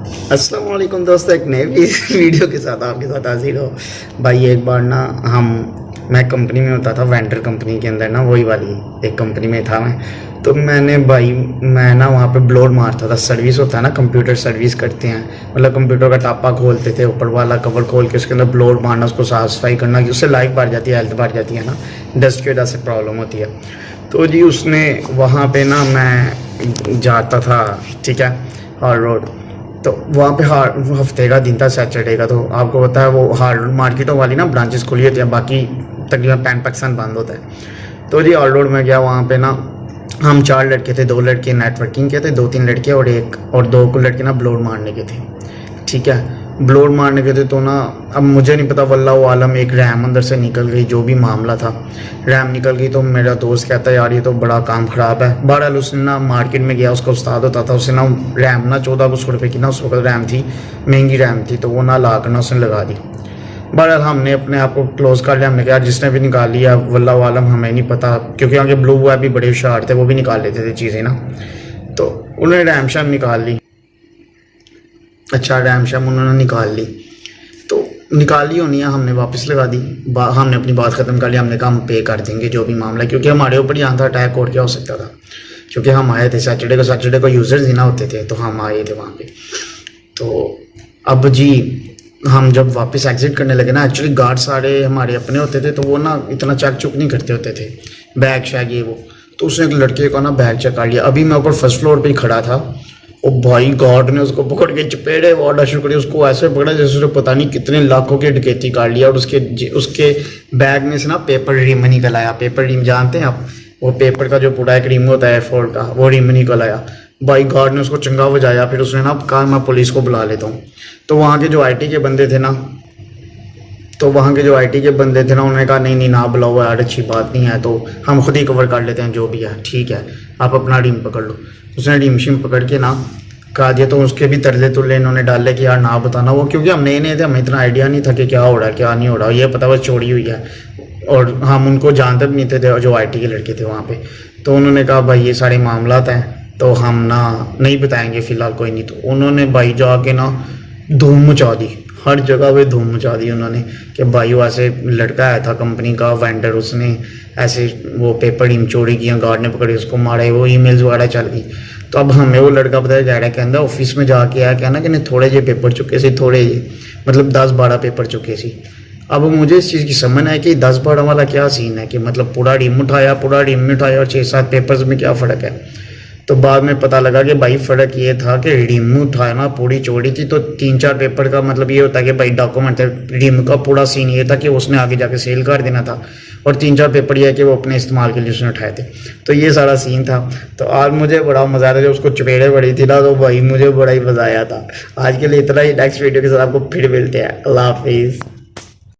अस्सलाम वालेकुम दोस्तों, एक नए वीडियो के साथ आपके साथ हाजिर हो। भाई एक बार ना मैं कंपनी में होता था, वेंडर कंपनी के अंदर ना, वही वाली एक कंपनी में था मैं। तो मैं ना वहाँ पे ब्लोर मारता था। सर्विस होता है ना, कंप्यूटर सर्विस करते हैं, मतलब कंप्यूटर का टापा खोलते थे, ऊपर वाला कवर खोल के उसके अंदर ब्लोर मारना, उसको साफ सफाई करना कि उससे लाइफ बढ़ जाती है, हेल्थ बढ़ जाती है ना, डस्ट की वजह से प्रॉब्लम होती है। तो जी उसने वहाँ पे ना मैं जाता था, ठीक है, हार्ड रोड। तो वहाँ पे हफ्ते का दिन था, सैटरडे का। तो आपको पता है वो हार्ड मार्केटों वाली ना ब्रांचेस खुली होती हैं, बाकी तकरीबन पैन पाकिस्तान बंद होता है। तो जी हार्ड रोड में गया, वहाँ पे ना हम 4 लड़के थे, 2 लड़के नेटवर्किंग के थे, 2-3 लड़के और 2 लड़के ना ब्लोर मारने के थे, ठीक है। ब्लोर मारने के थे तो ना अब मुझे नहीं पता, वल्लाह आलम एक रैम अंदर से निकल गई, जो भी मामला था, रैम निकल गई। तो मेरा दोस्त कहता है यार ये तो बड़ा काम ख़राब है। बहरहाल उसने ना मार्केट में गया, उसका उस्ताद होता था, उसने ना रैम ना 1400 रुपये की ना उस वक्त रैम थी, महंगी रैम थी, तो वो ना ला कर ना उसने लगा दी। बहरहाल हमने अपने आप को क्लोज़ कर लिया। हमने कहा जिसने भी निकाल लिया वल्लाह आलम, हमें नहीं पता, क्योंकि आगे ब्लू हुआ भी बड़े होशियार थे, वो भी निकाल लेते थे चीज़ें ना। तो उन्होंने रैम शैम निकाल ली। अच्छा, रैम शैम उन्होंने निकाल ली, तो निकाली होनी है, हमने वापस लगा दी। हमने अपनी बात ख़त्म कर ली, हमने कहा हम पे कर देंगे जो भी मामला, क्योंकि हमारे ऊपर यहाँ था अटैक और क्या हो सकता था, क्योंकि हम आए थे सैटरडे को यूज़र्स ही ना होते थे, तो हम आए थे वहाँ पे। तो अब जी हम जब वापस एग्ज़िट करने लगे ना, एक्चुअली गार्ड सारे हमारे अपने होते थे, तो वो ना इतना चेक चुक नहीं करते होते थे, बैग शैग ये वो। तो उसने एक लड़के का ना बैग चेक कर लिया। अभी मैं ऊपर फर्स्ट फ्लोर पर ही खड़ा था, ओ भाई गार्ड ने उसको पकड़ के चपेड़े वाड़ा शुरू करे, उसको ऐसे पकड़ा जैसे उसने पता नहीं कितने लाखों की डकैती कर लिया। और उसके बैग में से ना पेपर रिम निकल आया। पेपर रिम जानते हैं आप, वो पेपर का जो पूरा एक रिम होता है एयरफोर्ड का, वो रिम निकल आया। भाई गार्ड ने उसको चंगा बजाया, फिर उसने ना कहा मैं पुलिस को बुला लेता हूँ। तो वहाँ के जो IT के बंदे थे ना, उन्होंने कहा नहीं ना बुलाओ यार, अच्छी बात नहीं है, तो हम खुद ही कवर कर लेते हैं जो भी है, ठीक है, आप अपना रिम पकड़ लो। उसने रिम शिम पकड़ के ना कहा दिया। तो उसके भी तरले तुल्ले इन्होंने डाले कि यार ना बताना, वो क्योंकि हम नए थे, हमें इतना आइडिया नहीं था कि क्या हो रहा है क्या नहीं हो रहा, ये पता बस चोरी हुई है, और हम उनको जानते भी नहीं थे जो IT के लड़के थे वहाँ पे। तो उन्होंने कहा भाई ये सारे मामलात हैं, तो हम ना नहीं बताएंगे फ़िलहाल, कोई नहीं। तो उन्होंने भाई जाके ना धूम मचा दी, हर जगह पे धूम मचा दी उन्होंने कि भाई वो ऐसे लड़का आया था कंपनी का वेंडर, उसने ऐसे वो पेपर रिम चोरी किया, गार्ड ने पकड़े उसको मारे, वो ईमेल्स वगैरह चल गई। तो अब हमें वो लड़का बताया जा रहा है, कहना ऑफिस में जाके आया, कहना कि नहीं थोड़े जे पेपर चुके सी, थोड़े जे मतलब 10-12 पेपर चुके सी। अब मुझे इस चीज़ की समझ है कि 10-12 वाला क्या सीन है, कि मतलब पूरा रिम उठाया और 6-7 पेपर्स में क्या फ़र्क है। तो बाद में पता लगा कि भाई फ़र्क ये था कि रिम उठाना पूरी चोरी थी, तो 3-4 पेपर का मतलब ये होता है कि भाई डॉक्यूमेंट है। रिम का पूरा सीन ये था कि उसने आगे जाके सेल कर देना था, और 3-4 पेपर ये है कि वो अपने इस्तेमाल के लिए उसने उठाए थे। तो ये सारा सीन था। तो आज मुझे बड़ा मज़ा आया था, जब उसको चपेड़े पड़ी थी ना, तो भाई मुझे बड़ा ही मज़ा आया था। आज के लिए इतना ही, नेक्स्ट वीडियो के साथ आपको फिर मिलते हैं। अल्लाह हाफिज़।